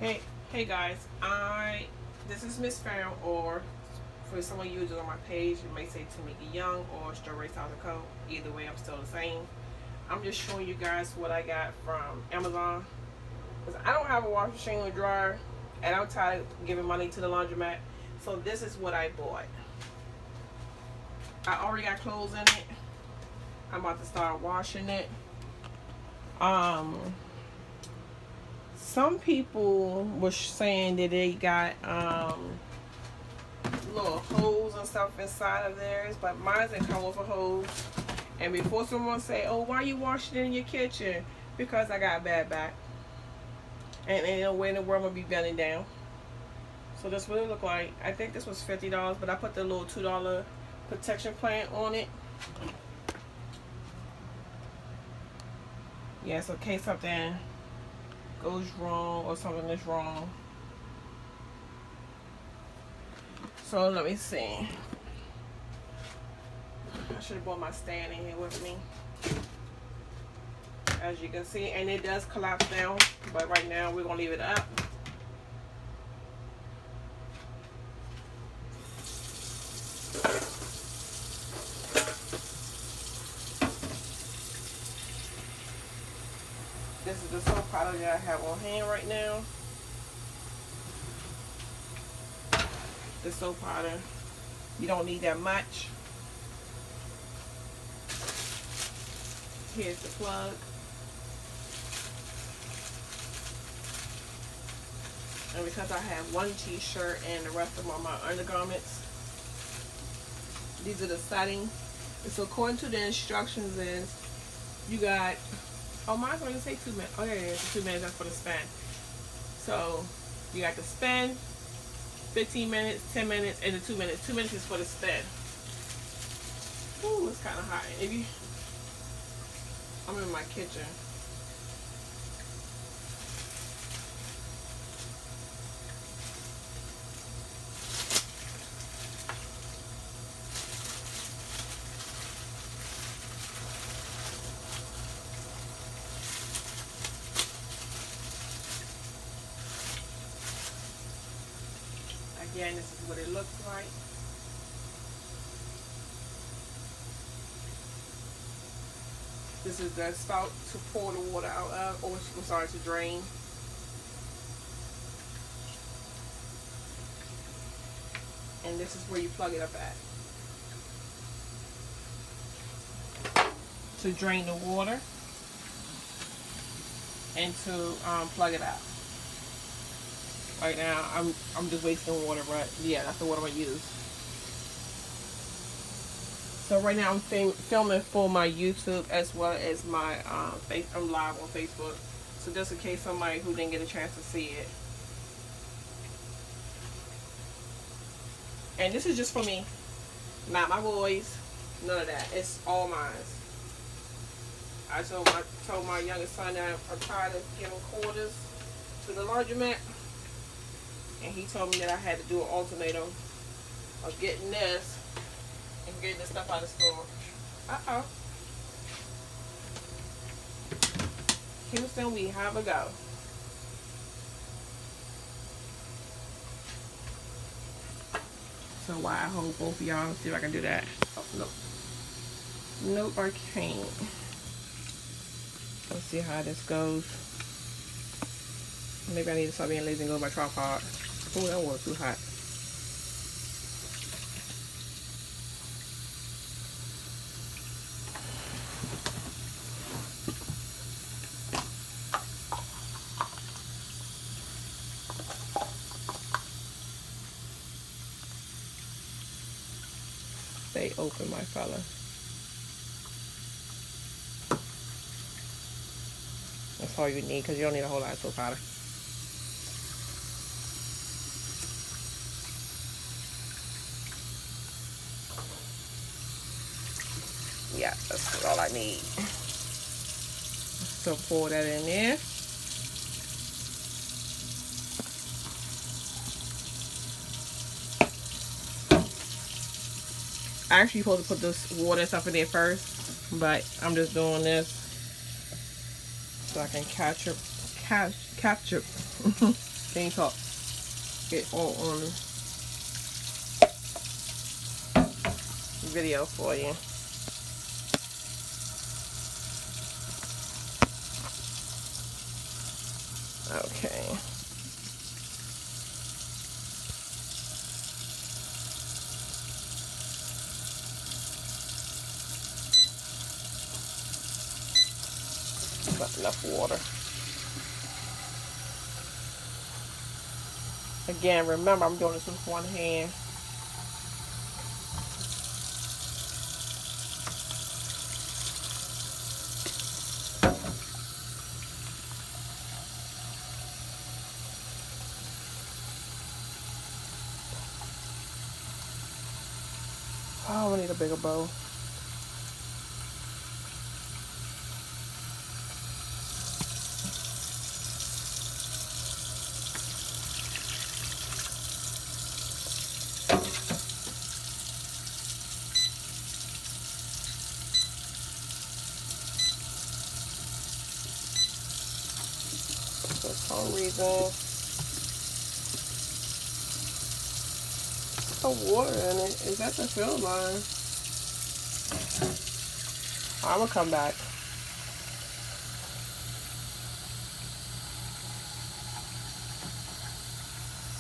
Hey guys, this is Miss Farrell, or for some of you on my page, it may say Tamika Young or Strawberry South Dakota. Either way, I'm still the same. I'm just showing you guys what I got from Amazon because I don't have a washing machine or dryer, and I'm tired of giving money to the laundromat. So this is what I bought. I already got clothes in it. I'm about to start washing it. Um, some people were saying that they got little holes and stuff inside of theirs, but mine didn't come with a hose. And before someone say, "Oh, why are you washing it in your kitchen?" Because I got a bad back, and ain't no way in the world I'm gonna be bending down. So that's what it looked like. I think this was $50, but I put the little $2 protection plan on it. Yeah, so in case something goes wrong or something is wrong. So let me see. I should have brought my stand in here with me. As you can see, and it does collapse down, but right now we're gonna leave it up. This is the soap powder that I have on hand right now. The soap powder, you don't need that much. Here's the plug. And because I have one t-shirt and the rest of them are my undergarments, these are the settings. So according to the instructions is, you got, oh, mine's going to say 2 minutes. Oh yeah, it's 2 minutes, that's for the spin. So you got the spin, 15 minutes, 10 minutes, and the 2 minutes. 2 minutes is for the spin. Ooh, it's kind of hot. I'm in my kitchen. Again, this is what it looks like. This is the spout to pour the water out of, or I'm sorry, to drain. And this is where you plug it up at. To drain the water and to plug it out. Right now, I'm just wasting water, but yeah, that's the water I use. So right now I'm filming for my YouTube as well as my I'm live on Facebook. So just in case somebody who didn't get a chance to see it. And this is just for me, not my boys, none of that. It's all mine. I told my youngest son that I'm tired of giving quarters to the laundromat. And he told me that I had to do an alternative of getting this and getting this stuff out of the store. Uh-oh. Houston, we have a go. So why I hold both of y'all, see if I can do that. Oh, no. Nope, I can't. Let's see how this goes. Maybe I need to stop being lazy and go to my tripod. Oh, that was too hot. Stay open, my fella. That's all you need, because you don't need a whole lot of soap powder. Yeah, that's all I need. So pour that in there. I actually supposed to put this water and stuff in there first, but I'm just doing this so I can capture Can you talk? Get on video for you. Okay. Not enough water. Again, remember I'm doing this with one hand. Oh, I need a bigger bowl. For some reason, some water in it. Is that the fill line? I'm gonna come back.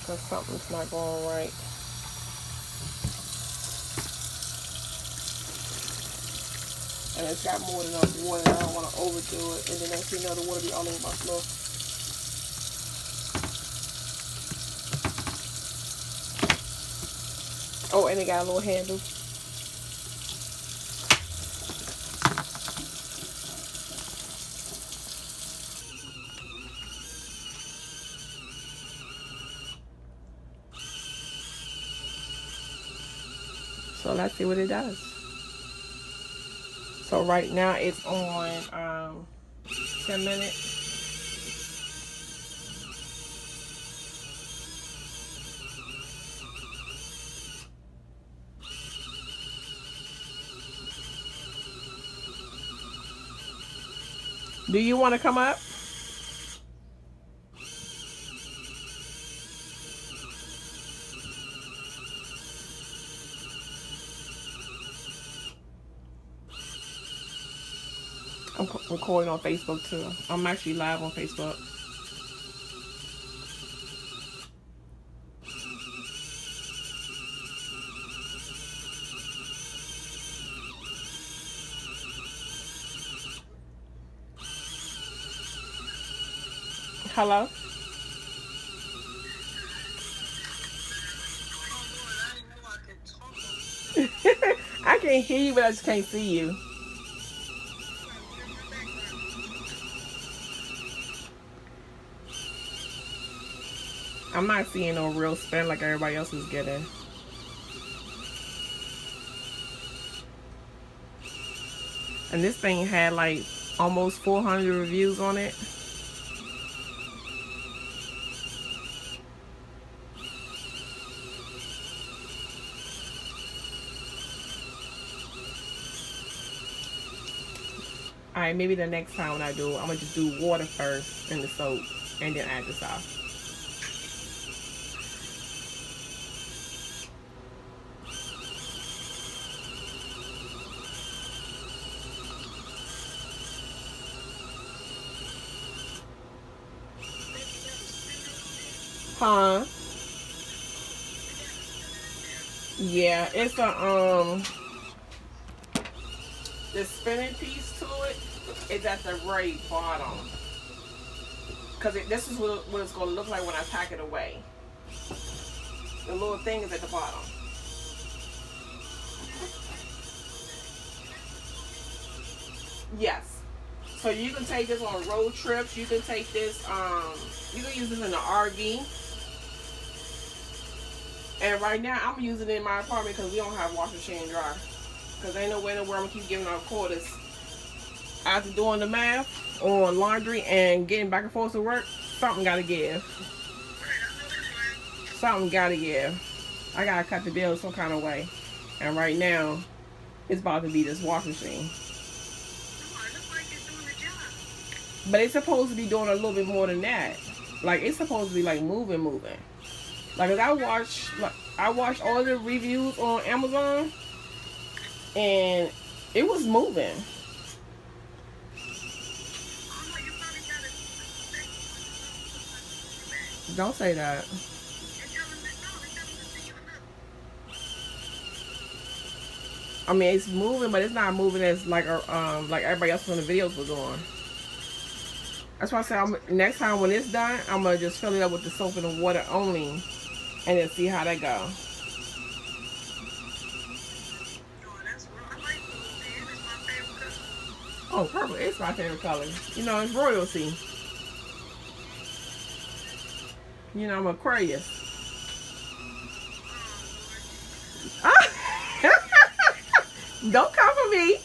Because something's not going right. And it's got more than enough water. I don't want to overdo it. And then next thing you know, the water be all over my floor. Oh, and it got a little handle. So let's see what it does. So right now it's on 10 minutes. Do you want to come up? I'm recording on Facebook too. I'm actually live on Facebook. Hello? I can hear you, but I just can't see you. I'm not seeing no real spin like everybody else is getting. And this thing had like almost 400 reviews on it. Alright, maybe the next time when I do, I'm gonna just do water first and the soap and then add the sauce. Huh? Yeah, it's a the spinning piece to it is at the very bottom. Cause this is what it's gonna look like when I pack it away. The little thing is at the bottom. Yes. So you can take this on road trips. You can take this, you can use this in the RV. And right now, I'm using it in my apartment because we don't have washer machine and dryer. Because ain't no way in the world I'm gonna keep giving out quarters. After doing the math on laundry and getting back and forth to work, something gotta give. Something gotta give. I gotta cut the bill some kind of way. And right now, it's about to be this washing machine. But it's supposed to be doing a little bit more than that. Like it's supposed to be like moving. Like, I watched all the reviews on Amazon, and it was moving. Don't say that. I mean, it's moving, but it's not moving as like everybody else on the videos was doing. That's why I said next time when it's done, I'm gonna just fill it up with the soap and the water only, and then see how that go. Oh, purple is my favorite color. You know, it's royalty. You know, I'm Aquarius. Don't come for me.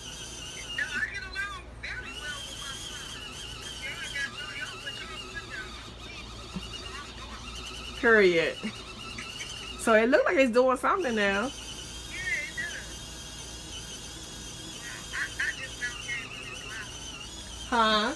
Period. So it looks like it's doing something now. Huh?